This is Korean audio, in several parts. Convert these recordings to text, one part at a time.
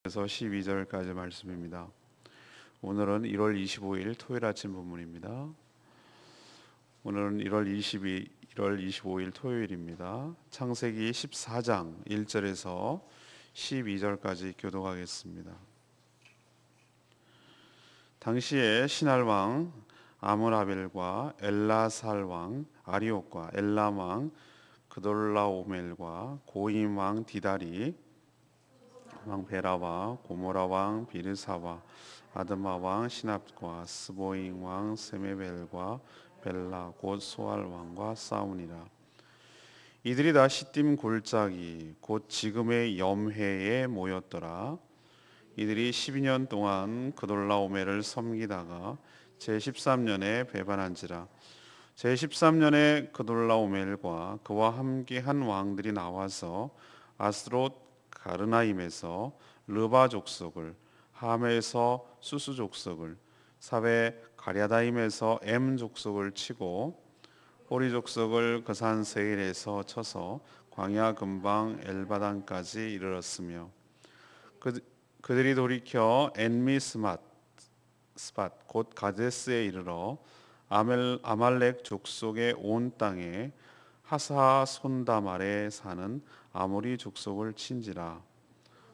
그래서 12절까지 말씀입니다. 오늘은 1월 25일 토요일 아침 본문입니다. 오늘은 1월 25일 토요일입니다. 창세기 14장 1절에서 12절까지 교독하겠습니다. 당시에 신할 왕 아므라벨과 엘라살 왕 아리옥과 엘람 왕 그돌라오멜과 고임 왕 디다리 왕 베라와 고모라 왕 비르사와 아드마 왕 시납과 스보잉 왕 세메벨과 벨라 곧 소알 왕과 싸우니라. 이들이 다 시딤 골짜기 곧 지금의 염해에 모였더라. 이들이 12년 동안 그돌라오멜을 섬기다가 제13년에 배반한지라. 제13년에 그돌라오멜과 그와 함께한 왕들이 나와서 아스롯 가르나임에서 르바 족속을, 함에서 수수 족속을, 사베 가랴다임에서 엠 족속을 치고 호리 족속을 그 산 세일에서 쳐서 광야 근방 엘바단까지 이르렀으며 그들이 돌이켜 엔미스맛 스팟 곧 가데스에 이르러 아말렉 족속의 온 땅에 하사손다말에 사는 아모리 족속을 친지라.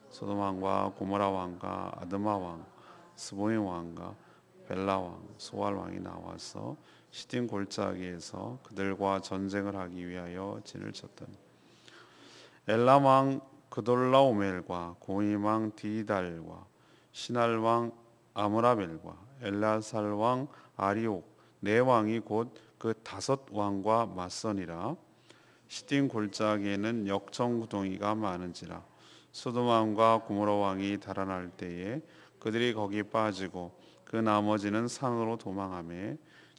소돔 왕과 고모라 왕과 아드마 왕 스보임 왕과 벨라 왕 소알 왕이 나와서 시딤 골짜기에서 그들과 전쟁을 하기 위하여 진을 쳤더니 엘람 왕 그돌라오멜과 고임 왕 디달과 신할 왕 아므라벨과 엘라살 왕 아리옥 네 왕이 곧 그 다섯 왕과 맞서니라. 시딤 골짜기에는 역청구덩이가 많은지라. 소돔 왕과 고모라 왕이 달아날 때에 그들이 거기 빠지고 그 나머지는 산으로 도망하며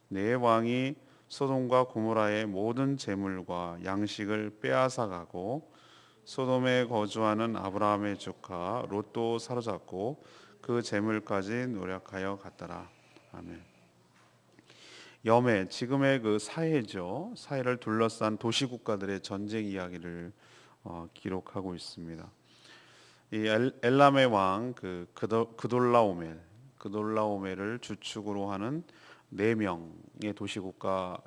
네 왕이 소돔과 고모라의 모든 재물과 양식을 빼앗아 가고 소돔에 거주하는 아브라함의 조카 롯도 사로잡고 그 재물까지 노력하여 갔더라. 아멘. 염해, 지금의 그 사해죠. 사해를 둘러싼 도시국가들의 전쟁 이야기를 기록하고 있습니다. 이 엘람의 왕 그돌라오멜을 주축으로 하는 네 명의 도시국가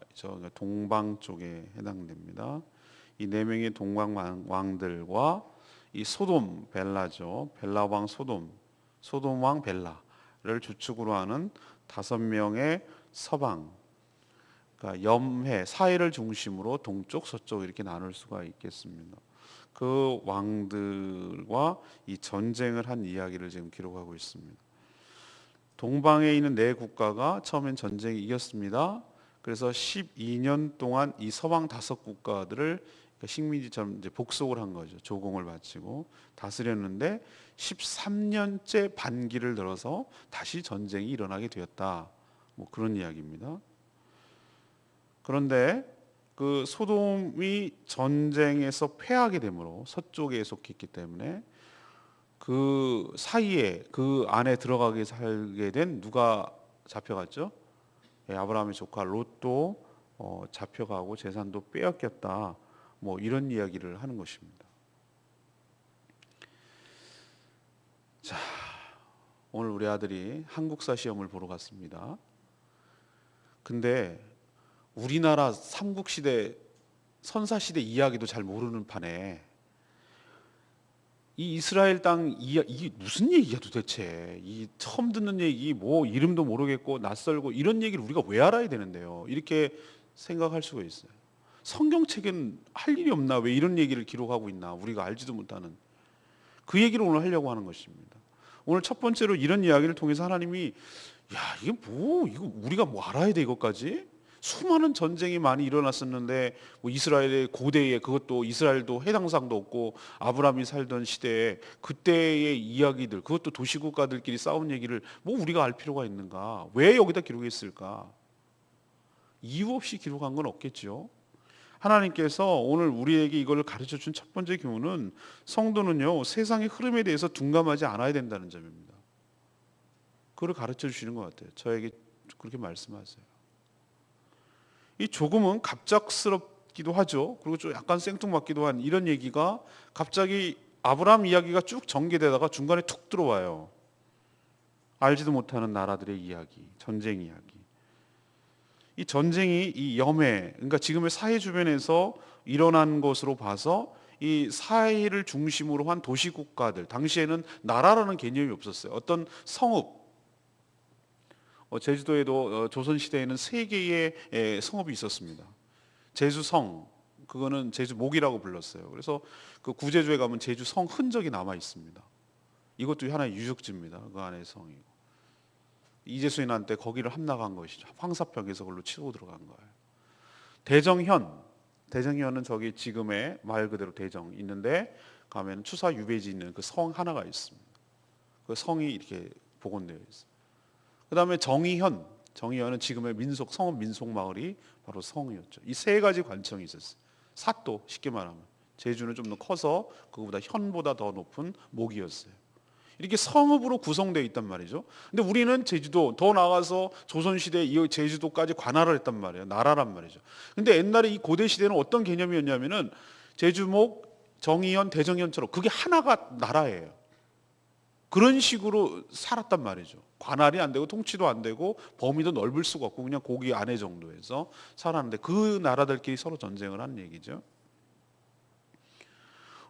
동방 쪽에 해당됩니다. 이 네 명의 동방 왕들과 이 소돔 벨라죠. 벨라 왕 소돔 왕 벨라를 주축으로 하는 5명의 서방, 그러니까 염해 사해를 중심으로 동쪽 서쪽 이렇게 나눌 수가 있겠습니다. 그 왕들과 이 전쟁을 한 이야기를 지금 기록하고 있습니다. 동방에 있는 네 국가가 처음엔 전쟁에 이겼습니다. 그래서 12년 동안 이 서방 5국가들을 식민지처럼 이제 복속을 한 거죠. 조공을 바치고 다스렸는데 13년째 반기를 들어서 다시 전쟁이 일어나게 되었다. 뭐 그런 이야기입니다. 그런데 그 소돔이 전쟁에서 패하게 되므로 서쪽에 속했기 때문에 그 사이에 그 안에 들어가게 살게 된 누가 잡혀갔죠? 아브라함의 조카 롯도 잡혀가고 재산도 빼앗겼다. 뭐 이런 이야기를 하는 것입니다. 자, 오늘 우리 아들이 한국사 시험을 보러 갔습니다. 근데 우리나라 삼국시대 선사시대 이야기도 잘 모르는 판에 이 이스라엘 땅 이게 무슨 얘기야 도대체? 이 처음 듣는 얘기 뭐 이름도 모르겠고 낯설고 이런 얘기를 우리가 왜 알아야 되는데요? 이렇게 생각할 수가 있어요. 성경책엔 할 일이 없나? 왜 이런 얘기를 기록하고 있나? 우리가 알지도 못하는 그 얘기를 오늘 하려고 하는 것입니다. 오늘 첫 번째로 이런 이야기를 통해서 하나님이 이게 뭐 이거 우리가 뭐 알아야 돼 이것까지? 수많은 전쟁이 많이 일어났었는데 뭐 이스라엘의 고대에 그것도 이스라엘도 해당상도 없고 아브라함이 살던 시대에 그때의 이야기들 그것도 도시국가들끼리 싸운 얘기를 뭐 우리가 알 필요가 있는가? 왜 여기다 기록했을까? 이유 없이 기록한 건 없겠죠. 하나님께서 오늘 우리에게 이걸 가르쳐 준 첫 번째 교훈은 성도는요 세상의 흐름에 대해서 둔감하지 않아야 된다는 점입니다. 그걸 가르쳐 주시는 것 같아요. 저에게 그렇게 말씀하세요. 이 조금은 갑작스럽기도 하죠. 그리고 좀 약간 생뚱맞기도 한 이런 얘기가 갑자기 아브라함 이야기가 쭉 전개되다가 중간에 툭 들어와요. 알지도 못하는 나라들의 이야기, 전쟁 이야기. 이 전쟁이 이 염해, 그러니까 지금의 사해 주변에서 일어난 것으로 봐서 이 사해를 중심으로 한 도시 국가들, 당시에는 나라라는 개념이 없었어요. 어떤 성읍, 제주도에도 조선 시대에는 세 개의 성읍이 있었습니다. 제주성, 그거는 제주목이라고 불렀어요. 그래서 그 구제주에 가면 제주성 흔적이 남아 있습니다. 이것도 하나의 유적지입니다. 그 안에 성이고. 이재수인한테 거기를 함락한 것이죠. 황사평에서 그걸로 치고 들어간 거예요. 대정현은 저기 지금의 말 그대로 대정 있는데 가면 추사 유배지 있는 그 성 하나가 있습니다. 그 성이 이렇게 복원되어 있어요. 그다음에 정의현은 지금의 성읍 민속 마을이 바로 성이었죠. 이 세 가지 관청이 있었어요. 사또 쉽게 말하면 제주는 좀 더 커서 그거보다 현보다 더 높은 목이었어요. 이렇게 성읍으로 구성되어 있단 말이죠. 근데 우리는 제주도 더 나아가서 조선시대 이 제주도까지 관할을 했단 말이에요. 나라란 말이죠. 근데 옛날에 이 고대 시대는 어떤 개념이었냐면은 제주목, 정의현, 대정현처럼 그게 하나가 나라예요. 그런 식으로 살았단 말이죠. 관할이 안 되고 통치도 안 되고 범위도 넓을 수가 없고 그냥 거기 안에 정도에서 살았는데 그 나라들끼리 서로 전쟁을 한 얘기죠.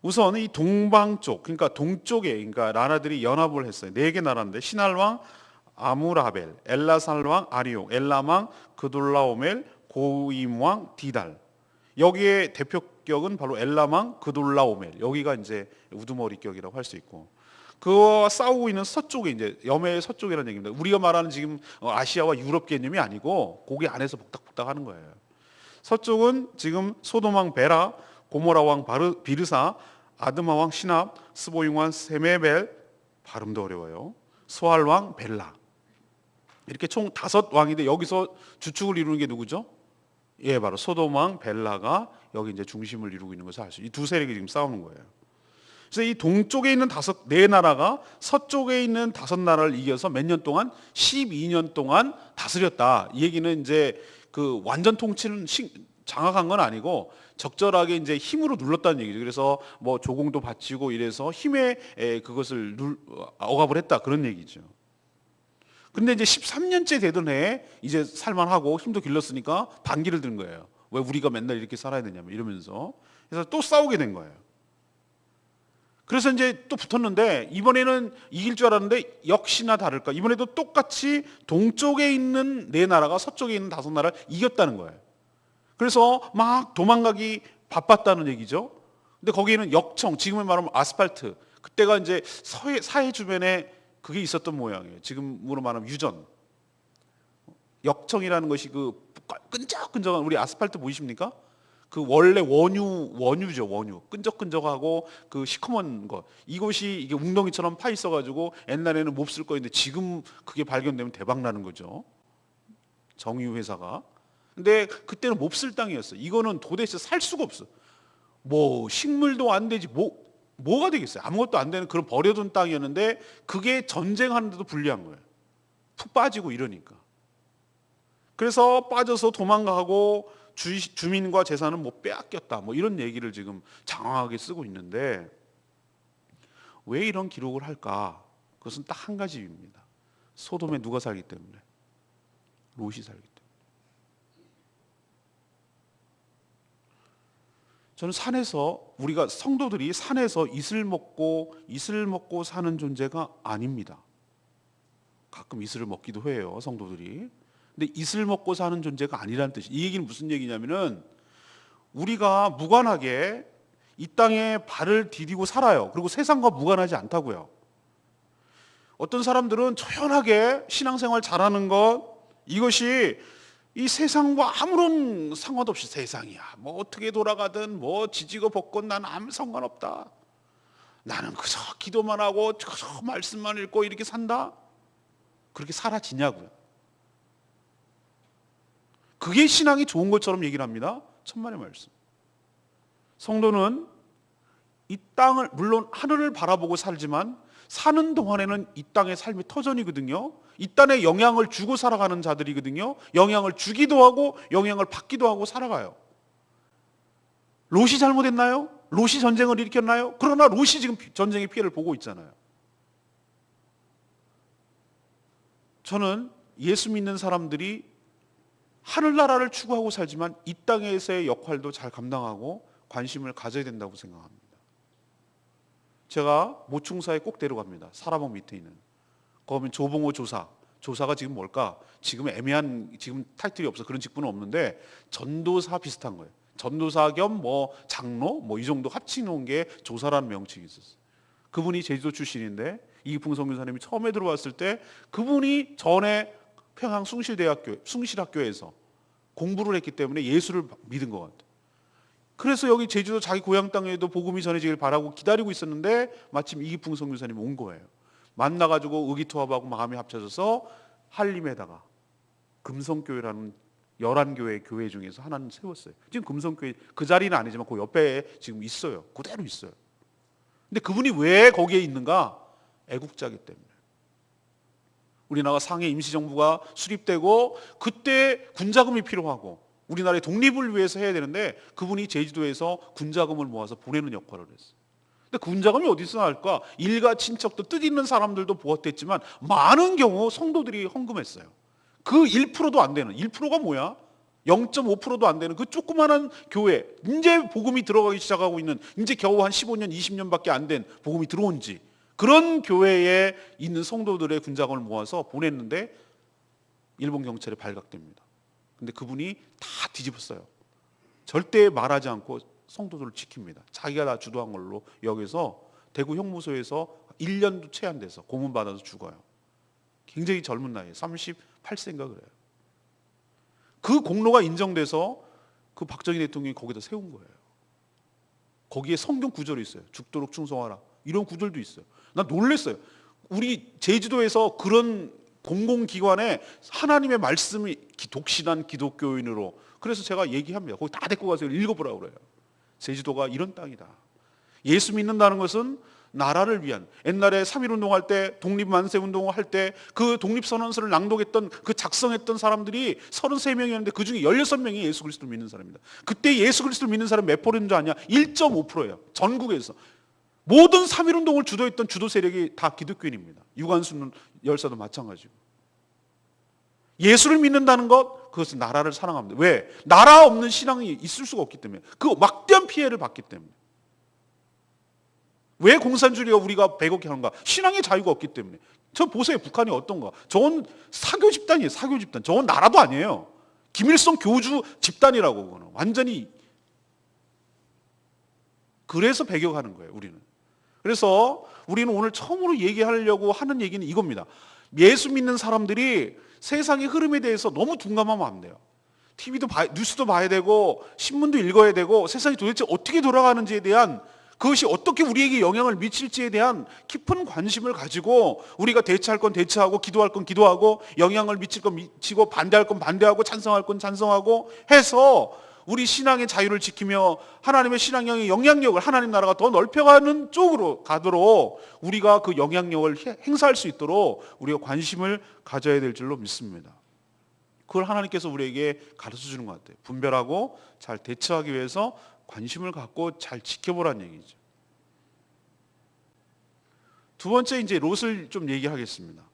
우선 이 동방 쪽, 그러니까 동쪽에 그러니까 나라들이 연합을 했어요. 4개 나라인데 시날왕 아무라벨, 엘라살왕 아리옥, 엘람왕 그돌라오멜, 고임왕 디달. 여기에 대표격은 바로 엘람왕 그돌라오멜. 여기가 이제 우두머리격이라고 할 수 있고. 그와 싸우고 있는 서쪽에 이제 염해의 서쪽이라는 얘기입니다. 우리가 말하는 지금 아시아와 유럽 개념이 아니고 거기 안에서 복닥복닥 하는 거예요. 서쪽은 지금 소돔왕 베라, 고모라왕 비르사, 아드마왕 시납, 스보잉왕 세메벨, 발음도 어려워요. 스왈왕 벨라. 이렇게 총 5왕인데 여기서 주축을 이루는 게 누구죠? 예, 바로 소돔왕 벨라가 여기 이제 중심을 이루고 있는 것을 알 수 있어요. 이 두 세력이 지금 싸우는 거예요. 그래서 이 동쪽에 있는 4나라가 서쪽에 있는 5나라를 이겨서 몇 년 동안 12년 동안 다스렸다. 이 얘기는 이제 그 완전 통치는 장악한 건 아니고 적절하게 이제 힘으로 눌렀다는 얘기죠. 그래서 뭐 조공도 바치고 이래서 힘에 그것을 억압을 했다 그런 얘기죠. 근데 이제 13년째 되던 해에 이제 살만하고 힘도 길렀으니까 반기를 든 거예요. 왜 우리가 맨날 이렇게 살아야 되냐면 이러면서. 그래서 또 싸우게 된 거예요. 그래서 이제 또 붙었는데 이번에는 이길 줄 알았는데 역시나 다를까. 이번에도 똑같이 동쪽에 있는 4나라가 서쪽에 있는 5나라를 이겼다는 거예요. 그래서 막 도망가기 바빴다는 얘기죠. 근데 거기에는 역청, 지금에 말하면 아스팔트. 그때가 이제 사해 주변에 그게 있었던 모양이에요. 지금으로 말하면 유전. 역청이라는 것이 그 끈적끈적한 우리 아스팔트 보이십니까? 그 원래 원유죠, 원유. 끈적끈적하고 그 시커먼 것. 이것이 이게 웅덩이처럼 파 있어가지고 옛날에는 몹쓸 거였는데 지금 그게 발견되면 대박 나는 거죠. 정유 회사가. 근데 그때는 몹쓸 땅이었어요. 이거는 도대체 살 수가 없어. 뭐 식물도 안 되지 뭐가 되겠어요. 아무것도 안 되는 그런 버려둔 땅이었는데 그게 전쟁하는데도 불리한 거예요. 푹 빠지고 이러니까. 그래서 빠져서 도망가고 주민과 재산은 뭐 빼앗겼다. 뭐 이런 얘기를 지금 장황하게 쓰고 있는데 왜 이런 기록을 할까? 그것은 딱 한 가지 이유입니다. 소돔에 누가 살기 때문에? 롯이 살기 때문에. 저는 우리가 성도들이 산에서 이슬 먹고 사는 존재가 아닙니다. 가끔 이슬을 먹기도 해요, 성도들이. 근데 이슬 먹고 사는 존재가 아니라는 뜻이. 이 얘기는 무슨 얘기냐면은 우리가 무관하게 이 땅에 발을 디디고 살아요. 그리고 세상과 무관하지 않다고요. 어떤 사람들은 조연하게 신앙생활 잘하는 것, 이것이 이 세상과 아무런 상관없이 세상이야. 뭐 어떻게 돌아가든 뭐 지지고 볶건 난 아무 상관없다. 나는 그저 기도만 하고 그저 말씀만 읽고 이렇게 산다. 그렇게 사라지냐고요. 그게 신앙이 좋은 것처럼 얘기를 합니다. 천만의 말씀. 성도는 이 땅을 물론 하늘을 바라보고 살지만 사는 동안에는 이 땅의 삶이 터전이거든요. 이 땅에 영향을 주고 살아가는 자들이거든요. 영향을 주기도 하고 영향을 받기도 하고 살아가요. 롯이 잘못했나요? 롯이 전쟁을 일으켰나요? 그러나 롯이 지금 전쟁의 피해를 보고 있잖아요. 저는 예수 믿는 사람들이 하늘나라를 추구하고 살지만 이 땅에서의 역할도 잘 감당하고 관심을 가져야 된다고 생각합니다. 제가 모충사에 꼭 데려갑니다. 사라봉 밑에 있는. 거기 조봉호 조사. 조사가 지금 뭘까? 지금 애매한, 지금 타이틀이 없어. 그런 직분은 없는데 전도사 비슷한 거예요. 전도사 겸 장로 이 정도 합치놓은 게 조사라는 명칭이 있었어요. 그분이 제주도 출신인데 이기풍 선교사님이 처음에 들어왔을 때 그분이 전에 평양 숭실학교에서 공부를 했기 때문에 예수를 믿은 것 같아요. 그래서 여기 제주도 자기 고향 땅에도 복음이 전해지길 바라고 기다리고 있었는데 마침 이기풍 선교사님이 온 거예요. 만나가지고 의기투합하고 마음이 합쳐져서 한림에다가 금성교회라는 11교회 교회 중에서 하나는 세웠어요. 지금 금성교회 그 자리는 아니지만 그 옆에 지금 있어요. 그대로 있어요. 근데 그분이 왜 거기에 있는가? 애국자이기 때문에. 우리나라 상해 임시정부가 수립되고 그때 군자금이 필요하고 우리나라의 독립을 위해서 해야 되는데 그분이 제주도에서 군자금을 모아서 보내는 역할을 했어요. 근데 군자금이 어디서 나올까? 일가 친척도 뜻있는 사람들도 보았댔지만 많은 경우 성도들이 헌금했어요. 그 1%도 안 되는, 1%가 뭐야? 0.5%도 안 되는 그 조그마한 교회, 이제 복음이 들어가기 시작하고 있는, 이제 겨우 한 15년, 20년밖에 안 된 복음이 들어온 지, 그런 교회에 있는 성도들의 군자금을 모아서 보냈는데 일본 경찰에 발각됩니다. 근데 그분이 다 뒤집었어요. 절대 말하지 않고 성도들을 지킵니다. 자기가 다 주도한 걸로 여기서 대구 형무소에서 1년도 채 안 돼서 고문받아서 죽어요. 굉장히 젊은 나이에 38세인가 그래요. 그 공로가 인정돼서 그 박정희 대통령이 거기다 세운 거예요. 거기에 성경 구절이 있어요. 죽도록 충성하라. 이런 구절도 있어요. 나 놀랐어요. 우리 제주도에서 그런 공공기관에 하나님의 말씀이 독실한 기독교인으로, 그래서 제가 얘기합니다. 거기 다 데리고 가서 읽어보라고 그래요. 제주도가 이런 땅이다. 예수 믿는다는 것은 나라를 위한, 옛날에 3.1운동할 때, 독립만세운동을 할 때 그 독립선언서를 낭독했던, 그 작성했던 사람들이 33명이었는데 그 중에 16명이 예수 그리스도를 믿는 사람입니다. 그때 예수 그리스도를 믿는 사람 몇 %인 줄 아냐? 1.5%예요. 전국에서. 모든 3.1운동을 주도했던 주도 세력이 다 기독교인입니다. 유관순 열사도 마찬가지고. 예수를 믿는다는 것, 그것은 나라를 사랑합니다. 왜? 나라 없는 신앙이 있을 수가 없기 때문에. 그 막대한 피해를 받기 때문에. 왜 공산주의가 우리가 배곡해 하는가? 신앙의 자유가 없기 때문에. 저 보세요. 북한이 어떤가? 저건 사교 집단이에요. 사교 집단. 저건 나라도 아니에요. 김일성 교주 집단이라고. 그거는 완전히. 그래서 배격하는 거예요. 우리는. 그래서 우리는 오늘 처음으로 얘기하려고 하는 얘기는 이겁니다. 예수 믿는 사람들이 세상의 흐름에 대해서 너무 둔감하면 안 돼요. 뉴스도 봐야 되고 신문도 읽어야 되고 세상이 도대체 어떻게 돌아가는지에 대한, 그것이 어떻게 우리에게 영향을 미칠지에 대한 깊은 관심을 가지고 우리가 대처할 건 대처하고 기도할 건 기도하고 영향을 미칠 건 미치고 반대할 건 반대하고 찬성할 건 찬성하고 해서 우리 신앙의 자유를 지키며 하나님의 신앙의 영향력을, 하나님 나라가 더 넓혀가는 쪽으로 가도록 우리가 그 영향력을 행사할 수 있도록 우리가 관심을 가져야 될 줄로 믿습니다. 그걸 하나님께서 우리에게 가르쳐 주는 것 같아요. 분별하고 잘 대처하기 위해서 관심을 갖고 잘 지켜보라는 얘기죠. 두 번째, 이제 롯을 좀 얘기하겠습니다.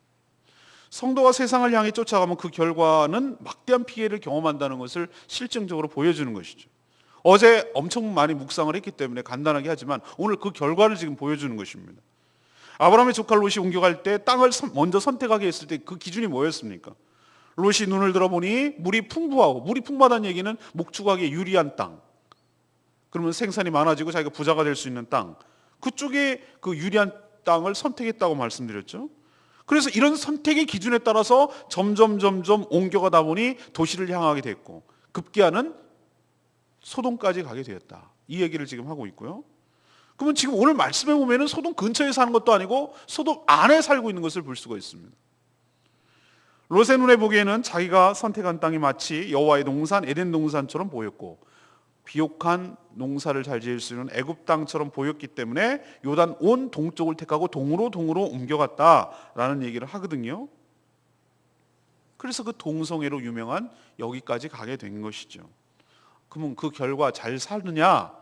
성도가 세상을 향해 쫓아가면 그 결과는 막대한 피해를 경험한다는 것을 실증적으로 보여주는 것이죠. 어제 엄청 많이 묵상을 했기 때문에 간단하게 하지만 오늘 그 결과를 지금 보여주는 것입니다. 아브라함의 조카 롯이 옮겨갈 때 땅을 먼저 선택하게 했을 때 그 기준이 뭐였습니까? 롯이 눈을 들어보니 물이 풍부하다는 얘기는 목축하기에 유리한 땅, 그러면 생산이 많아지고 자기가 부자가 될 수 있는 땅, 그쪽에 그 유리한 땅을 선택했다고 말씀드렸죠. 그래서 이런 선택의 기준에 따라서 점점 옮겨가다 보니 도시를 향하게 됐고 급기야는 소돔까지 가게 되었다. 이 얘기를 지금 하고 있고요. 그러면 지금 오늘 말씀해 보면은 소돔 근처에 사는 것도 아니고 소돔 안에 살고 있는 것을 볼 수가 있습니다. 롯의 눈에 보기에는 자기가 선택한 땅이 마치 여호와의 동산 에덴 동산처럼 보였고 비옥한 농사를 잘 지을 수 있는 애굽 땅처럼 보였기 때문에 요단 온 동쪽을 택하고 동으로 옮겨갔다라는 얘기를 하거든요. 그래서 그 동성애로 유명한 여기까지 가게 된 것이죠. 그러면 그 결과 잘 사느냐?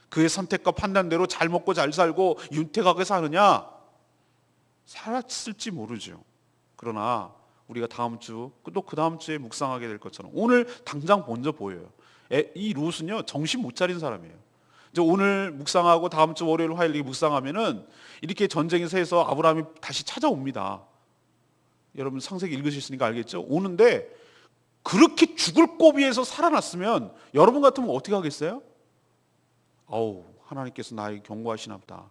그의 선택과 판단대로 잘 먹고 잘 살고 윤택하게 사느냐? 살았을지 모르죠. 그러나 우리가 다음 주 또 그 다음 주에 묵상하게 될 것처럼 오늘 당장 먼저 보여요. 이 롯은요 정신 못 차린 사람이에요. 이제 오늘 묵상하고 다음 주 월요일 화요일 이렇게 묵상하면은 이렇게 전쟁에서 해서 아브라함이 다시 찾아옵니다. 여러분 창세기 읽으셨으니까 알겠죠? 오는데 그렇게 죽을 고비에서 살아났으면 여러분 같으면 어떻게 하겠어요? 아우 하나님께서 나에게 경고하시나 보다.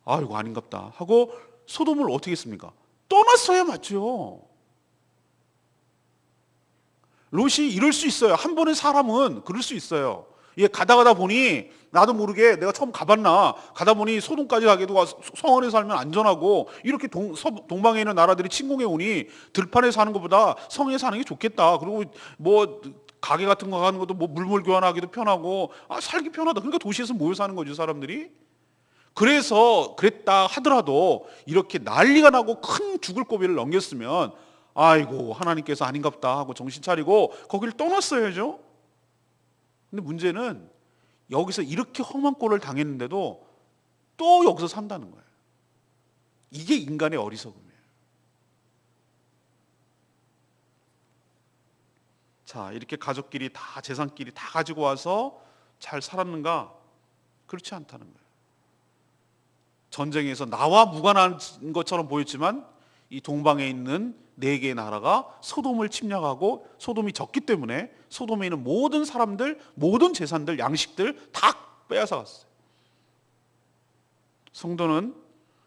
아 이거 아닌갑다 하고 소돔을 어떻게 했습니까? 떠났어야 맞죠. 롯이 이럴 수 있어요. 한 번의 사람은 그럴 수 있어요. 예, 가다 보니 나도 모르게 내가 처음 가봤나 가다 보니 소돔까지 가게 되고 성 안에 살면 안전하고 이렇게 동방에 있는 나라들이 침공해 오니 들판에 사는 것보다 성에 사는 게 좋겠다. 그리고 뭐 가게 같은 거 가는 것도 뭐 물물 교환하기도 편하고 살기 편하다. 그러니까 도시에서 모여 사는 거죠 사람들이. 그래서 그랬다 하더라도 이렇게 난리가 나고 큰 죽을 고비를 넘겼으면 아이고 하나님께서 아닌갑다 하고 정신 차리고 거기를 떠났어야죠. 근데 문제는 여기서 이렇게 험한 꼴을 당했는데도 또 여기서 산다는 거예요. 이게 인간의 어리석음이에요. 자, 이렇게 가족끼리 다 재산끼리 다 가지고 와서 잘 살았는가? 그렇지 않다는 거예요. 전쟁에서 나와 무관한 것처럼 보였지만 이 동방에 있는 네 개의 나라가 소돔을 침략하고 소돔이 졌기 때문에 소돔에 있는 모든 사람들, 모든 재산들, 양식들 다 빼앗아 갔어요. 성도는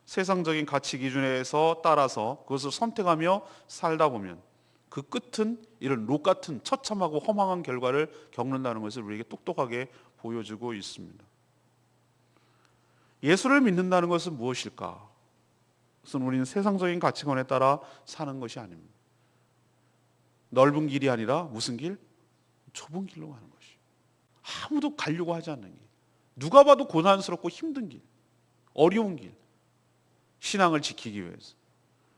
세상적인 가치 기준에서 따라서 그것을 선택하며 살다 보면 그 끝은 이런 롯 같은 처참하고 허망한 결과를 겪는다는 것을 우리에게 똑똑하게 보여주고 있습니다. 예수를 믿는다는 것은 무엇일까? 그것은 우리는 세상적인 가치관에 따라 사는 것이 아닙니다. 넓은 길이 아니라 무슨 길? 좁은 길로 가는 것이. 아무도 가려고 하지 않는 길. 누가 봐도 고난스럽고 힘든 길. 어려운 길. 신앙을 지키기 위해서.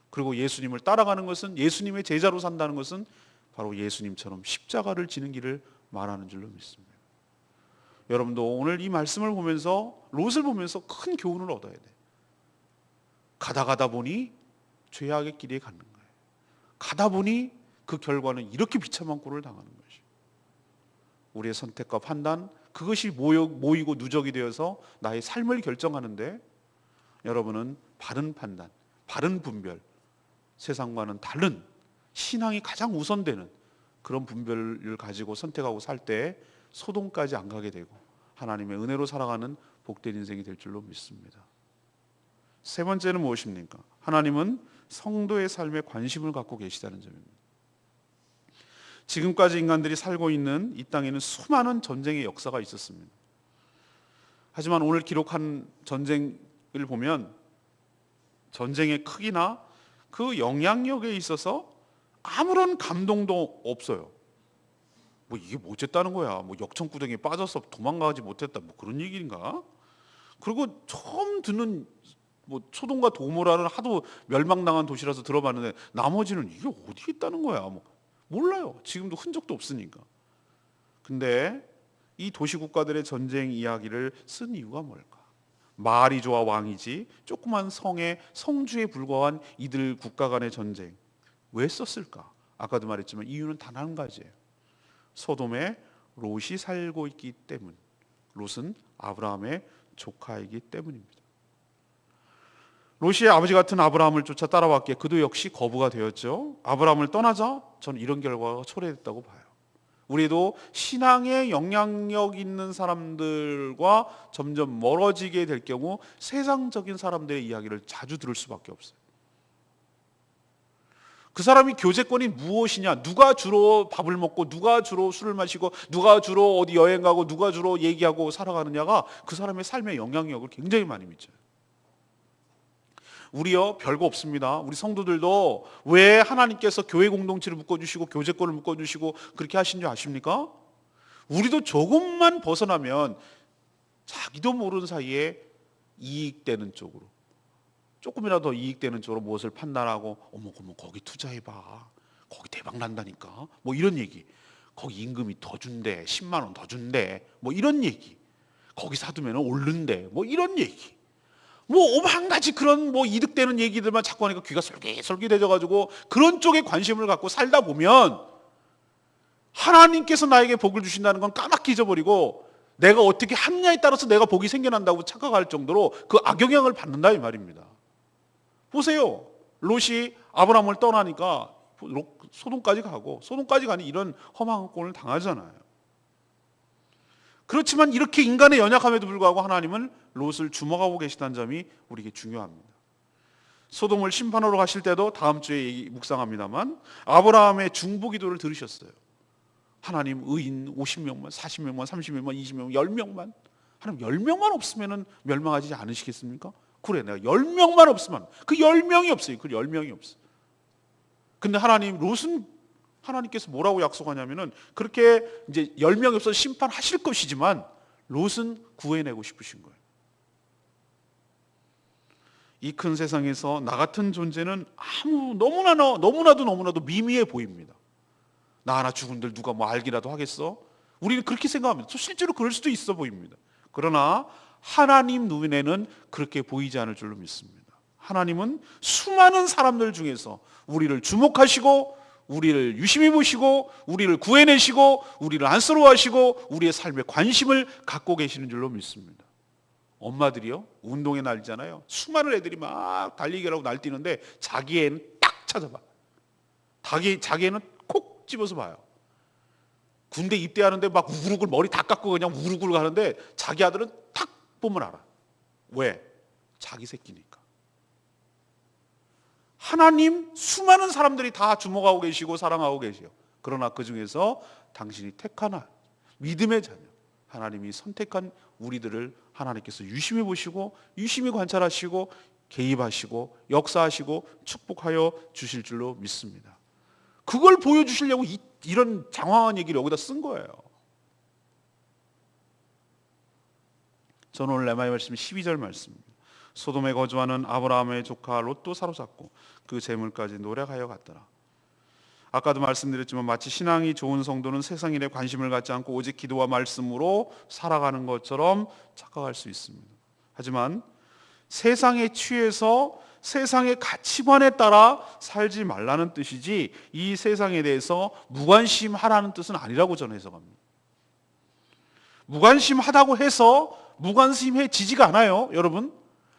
그리고 예수님을 따라가는 것은 예수님의 제자로 산다는 것은 바로 예수님처럼 십자가를 지는 길을 말하는 줄로 믿습니다. 여러분도 오늘 이 말씀을 보면서 롯을 보면서 큰 교훈을 얻어야 돼. 가다 보니 죄악의 길에 가는 거예요. 가다 보니 그 결과는 이렇게 비참한 꼴을 당하는 것이. 우리의 선택과 판단 그것이 모이고 누적이 되어서 나의 삶을 결정하는데 여러분은 바른 판단, 바른 분별, 세상과는 다른 신앙이 가장 우선되는 그런 분별을 가지고 선택하고 살 때 소돔까지 안 가게 되고 하나님의 은혜로 살아가는 복된 인생이 될 줄로 믿습니다. 세 번째는 무엇입니까? 하나님은 성도의 삶에 관심을 갖고 계시다는 점입니다. 지금까지 인간들이 살고 있는 이 땅에는 수많은 전쟁의 역사가 있었습니다. 하지만 오늘 기록한 전쟁을 보면 전쟁의 크기나 그 영향력에 있어서 아무런 감동도 없어요. 뭐 이게 뭐쨌다는 거야? 뭐 역청구덩이에 빠져서 도망가지 못했다. 뭐 그런 얘기인가? 그리고 처음 듣는 뭐 소돔과 고모라는 하도 멸망당한 도시라서 들어봤는데 나머지는 이게 어디 있다는 거야? 뭐 몰라요. 지금도 흔적도 없으니까. 근데 이 도시 국가들의 전쟁 이야기를 쓴 이유가 뭘까? 말이 좋아 왕이지 조그만 성의 성주에 불과한 이들 국가 간의 전쟁 왜 썼을까? 아까도 말했지만 이유는 단 한 가지예요. 소돔에 롯이 살고 있기 때문. 롯은 아브라함의 조카이기 때문입니다. 롯의 아버지 같은 아브라함을 쫓아 따라왔기에 그도 역시 거부가 되었죠. 아브라함을 떠나자 저는 이런 결과가 초래됐다고 봐요. 우리도 신앙의 영향력 있는 사람들과 점점 멀어지게 될 경우 세상적인 사람들의 이야기를 자주 들을 수밖에 없어요. 그 사람이 교제권이 무엇이냐, 누가 주로 밥을 먹고 누가 주로 술을 마시고 누가 주로 어디 여행 가고 누가 주로 얘기하고 살아가느냐가 그 사람의 삶의 영향력을 굉장히 많이 미쳐요. 우리요 별거 없습니다. 우리 성도들도 왜 하나님께서 교회 공동체를 묶어주시고 교제권을 묶어주시고 그렇게 하신 줄 아십니까? 우리도 조금만 벗어나면 자기도 모르는 사이에 이익되는 쪽으로 조금이라도 더 이익되는 쪽으로 무엇을 판단하고 어머 거기 투자해봐 거기 대박 난다니까 뭐 이런 얘기 거기 임금이 더 준대 10만 원 더 준대 뭐 이런 얘기 거기 사두면 오른대. 뭐 이런 얘기. 뭐 오만 가지 그런 뭐 이득되는 얘기들만 자꾸 하니까 귀가 솔깃솔깃해져 가지고 그런 쪽에 관심을 갖고 살다 보면 하나님께서 나에게 복을 주신다는 건 까맣게 잊어버리고 내가 어떻게 하느냐에 따라서 내가 복이 생겨난다고 착각할 정도로 그 악영향을 받는다 이 말입니다. 보세요. 롯이 아브라함을 떠나니까 소돔까지 가고 소돔까지 가니 이런 험한 꼴을 당하잖아요. 그렇지만 이렇게 인간의 연약함에도 불구하고 하나님은 롯을 주목하고 계시다는 점이 우리에게 중요합니다. 소돔을 심판하러 가실 때도 다음 주에 묵상합니다만 아브라함의 중보기도를 들으셨어요. 하나님 의인 50명만, 40명만, 30명만, 20명만, 10명만 하나님 10명만 없으면 멸망하지 않으시겠습니까? 그래 내가 10명만 없으면 그 10명이 없어요. 그 10명이 없어. 근데 하나님 롯은 하나님께서 뭐라고 약속하냐면은 그렇게 이제 10명이 없어서 심판하실 것이지만 롯은 구해내고 싶으신 거예요. 이 큰 세상에서 나 같은 존재는 너무나도 미미해 보입니다. 나 하나 죽은들 누가 뭐 알기라도 하겠어? 우리는 그렇게 생각합니다. 실제로 그럴 수도 있어 보입니다. 그러나 하나님 눈에는 그렇게 보이지 않을 줄로 믿습니다. 하나님은 수많은 사람들 중에서 우리를 주목하시고 우리를 유심히 보시고 우리를 구해내시고 우리를 안쓰러워하시고 우리의 삶에 관심을 갖고 계시는 줄로 믿습니다. 엄마들이요 운동회 날잖아요. 수많은 애들이 막 달리기를 하고 날뛰는데 자기 애는 딱 찾아봐. 자기 애는 콕 집어서 봐요. 군대 입대하는데 막 우글우글 머리 다 깎고 그냥 우글우글 가는데 자기 아들은 탁 보면 알아. 왜? 자기 새끼니까. 하나님 수많은 사람들이 다 주목하고 계시고 사랑하고 계세요. 그러나 그 중에서 당신이 택한 믿음의 자녀 하나님이 선택한 우리들을 하나님께서 유심히 보시고 유심히 관찰하시고 개입하시고 역사하시고 축복하여 주실 줄로 믿습니다. 그걸 보여주시려고 이런 장황한 얘기를 여기다 쓴 거예요. 저는 오늘 레마의 말씀 12절 말씀입니다. 소돔에 거주하는 아브라함의 조카 롯도 사로잡고 그 재물까지 노력하여 갔더라. 아까도 말씀드렸지만 마치 신앙이 좋은 성도는 세상 일에 관심을 갖지 않고 오직 기도와 말씀으로 살아가는 것처럼 착각할 수 있습니다. 하지만 세상에 취해서 세상의 가치관에 따라 살지 말라는 뜻이지 이 세상에 대해서 무관심하라는 뜻은 아니라고 저는 해석합니다. 무관심하다고 해서 무관심해지지가 않아요. 여러분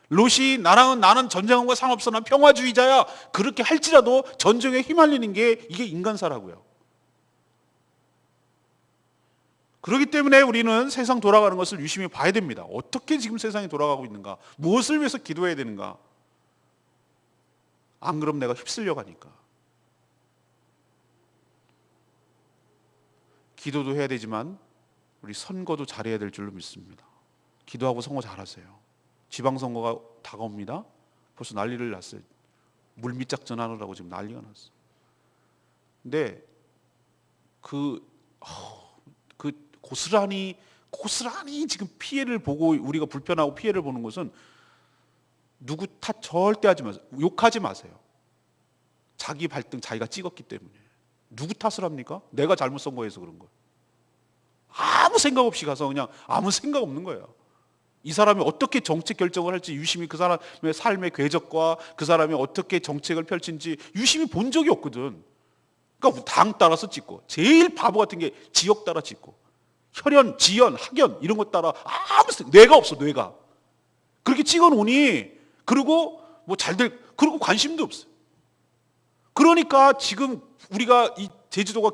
롯이 나는 전쟁과 상관없어 난 평화주의자야 그렇게 할지라도 전쟁에 휘말리는 게 이게 인간사라고요. 그렇기 때문에 우리는 세상 돌아가는 것을 유심히 봐야 됩니다. 어떻게 지금 세상이 돌아가고 있는가, 무엇을 위해서 기도해야 되는가. 안 그럼 내가 휩쓸려 가니까. 기도도 해야 되지만 우리 선거도 잘해야 될 줄로 믿습니다. 기도하고 선거 잘하세요. 지방선거가 다가옵니다. 벌써 난리를 났어요. 물밑작전 하느라고 지금 난리가 났어요. 근데 고스란히 지금 피해를 보고 우리가 불편하고 피해를 보는 것은 누구 탓 절대 하지 마세요. 욕하지 마세요. 자기 발등 자기가 찍었기 때문에. 누구 탓을 합니까? 내가 잘못 선거해서 그런 거예요. 아무 생각 없이 가서 그냥 아무 생각 없는 거예요. 이 사람이 어떻게 정책 결정을 할지 유심히 그 사람의 삶의 궤적과 그 사람이 어떻게 정책을 펼친지 유심히 본 적이 없거든. 그러니까 당 따라서 찍고 제일 바보 같은 게 지역 따라 찍고 혈연, 지연, 학연 이런 것 따라 아무 뇌가 없어 뇌가. 그렇게 찍어놓으니 그리고 뭐 잘될 그리고 관심도 없어요. 그러니까 지금 우리가 이 제주도가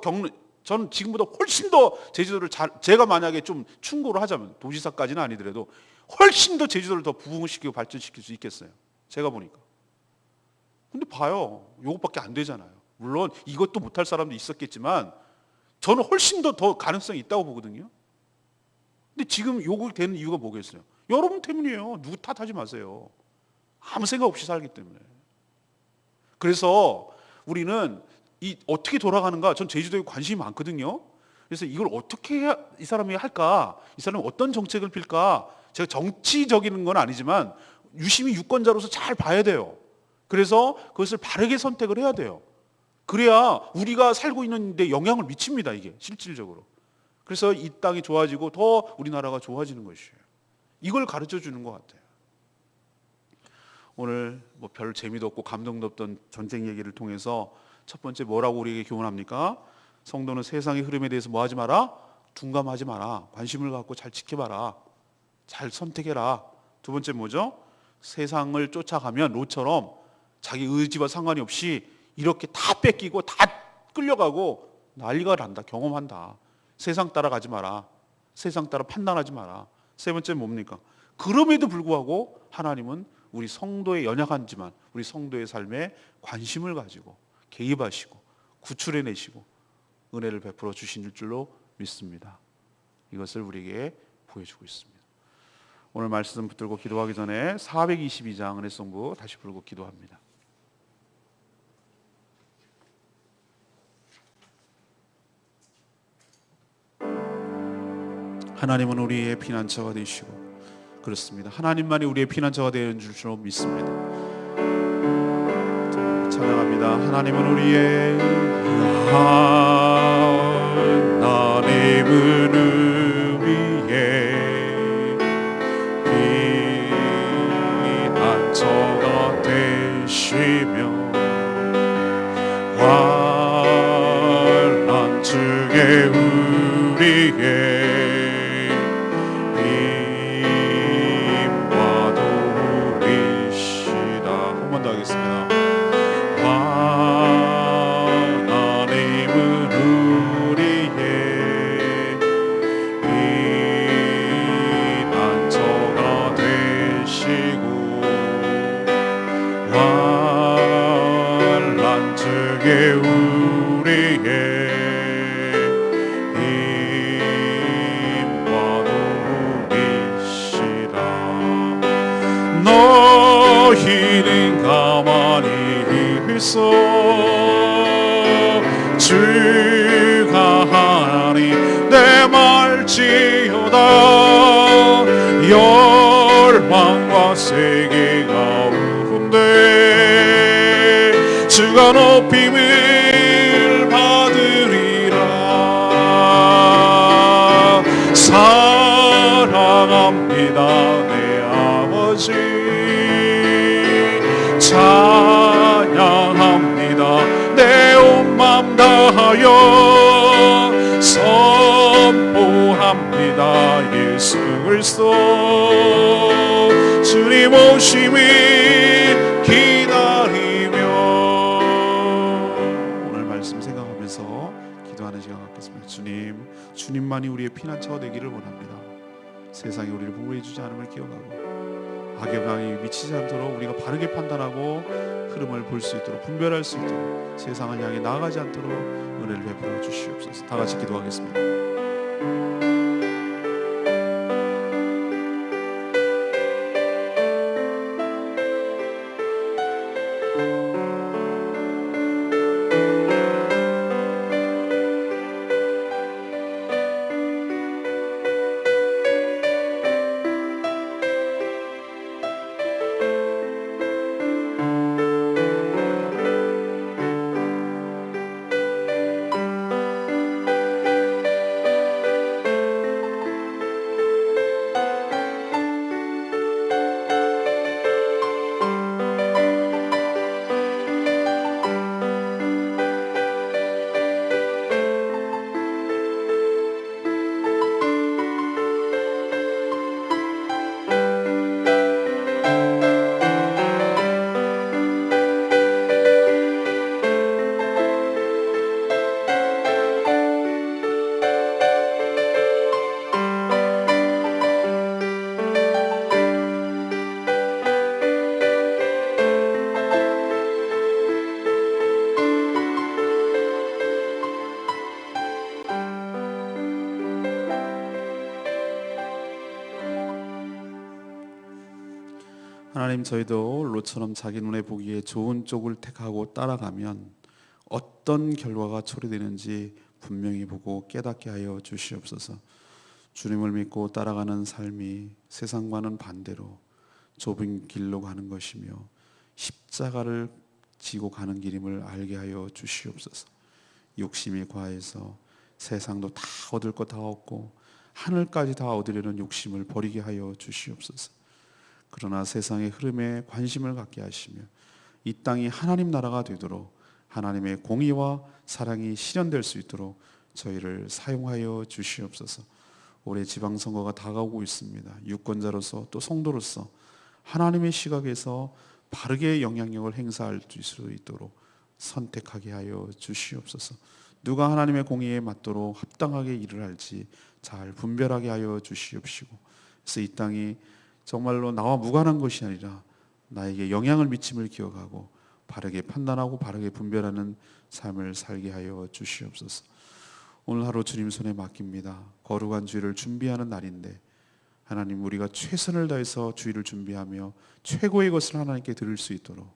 저는 지금보다 훨씬 더 제주도를 제가 만약에 좀 충고를 하자면 도지사까지는 아니더라도 훨씬 더 제주도를 더 부흥시키고 발전시킬 수 있겠어요. 제가 보니까. 근데 봐요. 이것밖에 안 되잖아요. 물론 이것도 못할 사람도 있었겠지만 저는 훨씬 더 가능성이 있다고 보거든요. 근데 지금 요거 되는 이유가 뭐겠어요? 여러분 때문이에요. 누구 탓하지 마세요. 아무 생각 없이 살기 때문에. 그래서 우리는 어떻게 돌아가는가? 전 제주도에 관심이 많거든요. 그래서 이걸 어떻게 해야 이 사람이 할까? 이 사람이 어떤 정책을 필까? 제가 정치적인 건 아니지만 유심히 유권자로서 잘 봐야 돼요. 그래서 그것을 바르게 선택을 해야 돼요. 그래야 우리가 살고 있는 데 영향을 미칩니다. 이게 실질적으로. 그래서 이 땅이 좋아지고 더 우리나라가 좋아지는 것이에요. 이걸 가르쳐 주는 것 같아요. 오늘 뭐 별 재미도 없고 감동도 없던 전쟁 얘기를 통해서 첫 번째 뭐라고 우리에게 교훈합니까? 성도는 세상의 흐름에 대해서 뭐 하지 마라? 둔감하지 마라. 관심을 갖고 잘 지켜봐라. 잘 선택해라. 두 번째 뭐죠? 세상을 쫓아가면 롯처럼 자기 의지와 상관이 없이 이렇게 다 뺏기고 다 끌려가고 난리가 난다. 경험한다. 세상 따라가지 마라. 세상 따라 판단하지 마라. 세 번째 뭡니까? 그럼에도 불구하고 하나님은 우리 성도의 연약한지만 우리 성도의 삶에 관심을 가지고 개입하시고 구출해내시고 은혜를 베풀어 주신 줄로 믿습니다. 이것을 우리에게 보여주고 있습니다. 오늘 말씀 붙들고 기도하기 전에 422장 은혜송부 다시 부르고 기도합니다. 하나님은 우리의 피난처가 되시고 그렇습니다. 하나님만이 우리의 피난처가 되는 줄로 믿습니다. 찬양합니다. 하나님은 우리의 피난처가 되시며 환난 중에 우리의 너희는 가만히 있어 주가 하니 내 말지어다 열방과 세계 가운데 주가 높임을 받으리라. 사랑합니다 내 아버지 찬양합니다 내 온 맘 다하여 선포합니다 예수 그리스도 주님 오심을 기다리며. 오늘 말씀 생각하면서 기도하는 시간 갖겠습니다. 주님만이 우리의 피난처가 되기를 원합니다. 세상이 우리를 보호해 주지 않음을 기억하고 악영향이 미치지 않도록 우리가 바르게 판단하고 흐름을 볼 수 있도록 분별할 수 있도록 세상을 향해 나아가지 않도록 은혜를 베풀어 주시옵소서. 다 같이 기도하겠습니다. 하나님, 저희도 롯처럼 자기 눈에 보기에 좋은 쪽을 택하고 따라가면 어떤 결과가 초래되는지 분명히 보고 깨닫게 하여 주시옵소서. 주님을 믿고 따라가는 삶이 세상과는 반대로 좁은 길로 가는 것이며 십자가를 지고 가는 길임을 알게 하여 주시옵소서. 욕심이 과해서 세상도 다 얻을 것 다 얻고 하늘까지 다 얻으려는 욕심을 버리게 하여 주시옵소서. 그러나 세상의 흐름에 관심을 갖게 하시며 이 땅이 하나님 나라가 되도록 하나님의 공의와 사랑이 실현될 수 있도록 저희를 사용하여 주시옵소서. 올해 지방선거가 다가오고 있습니다. 유권자로서 또 성도로서 하나님의 시각에서 바르게 영향력을 행사할 수 있도록 선택하게 하여 주시옵소서. 누가 하나님의 공의에 맞도록 합당하게 일을 할지 잘 분별하게 하여 주시옵시고, 그래서 이 땅이 정말로 나와 무관한 것이 아니라 나에게 영향을 미침을 기억하고 바르게 판단하고 바르게 분별하는 삶을 살게 하여 주시옵소서. 오늘 하루 주님 손에 맡깁니다. 거룩한 주일을 준비하는 날인데 하나님, 우리가 최선을 다해서 주일을 준비하며 최고의 것을 하나님께 드릴 수 있도록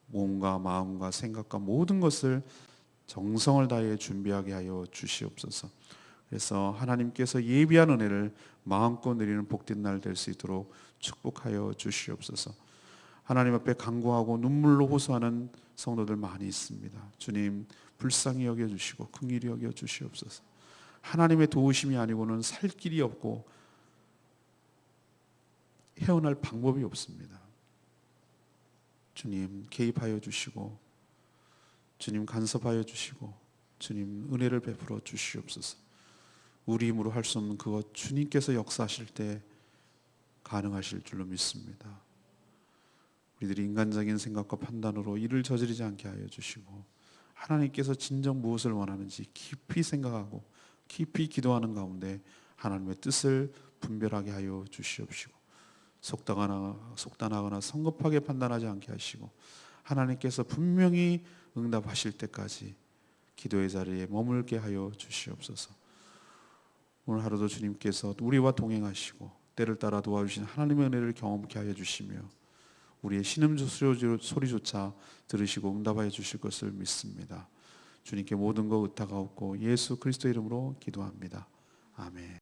몸과 마음과 생각과 모든 것을 정성을 다해 준비하게 하여 주시옵소서. 그래서 하나님께서 예비한 은혜를 마음껏 누리는 복된 날 될 수 있도록 축복하여 주시옵소서. 하나님 앞에 간구하고 눈물로 호소하는 성도들 많이 있습니다. 주님, 불쌍히 여겨주시고 긍휼히 여겨주시옵소서. 하나님의 도우심이 아니고는 살 길이 없고 헤어날 방법이 없습니다. 주님, 개입하여 주시고 주님, 간섭하여 주시고 주님, 은혜를 베풀어 주시옵소서. 우리 힘으로 할 수 없는 그것 주님께서 역사하실 때 가능하실 줄로 믿습니다. 우리들이 인간적인 생각과 판단으로 일을 저지르지 않게 하여 주시고 하나님께서 진정 무엇을 원하는지 깊이 생각하고 깊이 기도하는 가운데 하나님의 뜻을 분별하게 하여 주시옵시고 속단하거나 성급하게 판단하지 않게 하시고 하나님께서 분명히 응답하실 때까지 기도의 자리에 머물게 하여 주시옵소서. 오늘 하루도 주님께서 우리와 동행하시고 때를 따라 도와주신 하나님의 은혜를 경험케 하여 주시며 우리의 신음소리조차 들으시고 응답하여 주실 것을 믿습니다. 주님께 모든 것 의탁하옵고 예수 그리스도 이름으로 기도합니다. 아멘.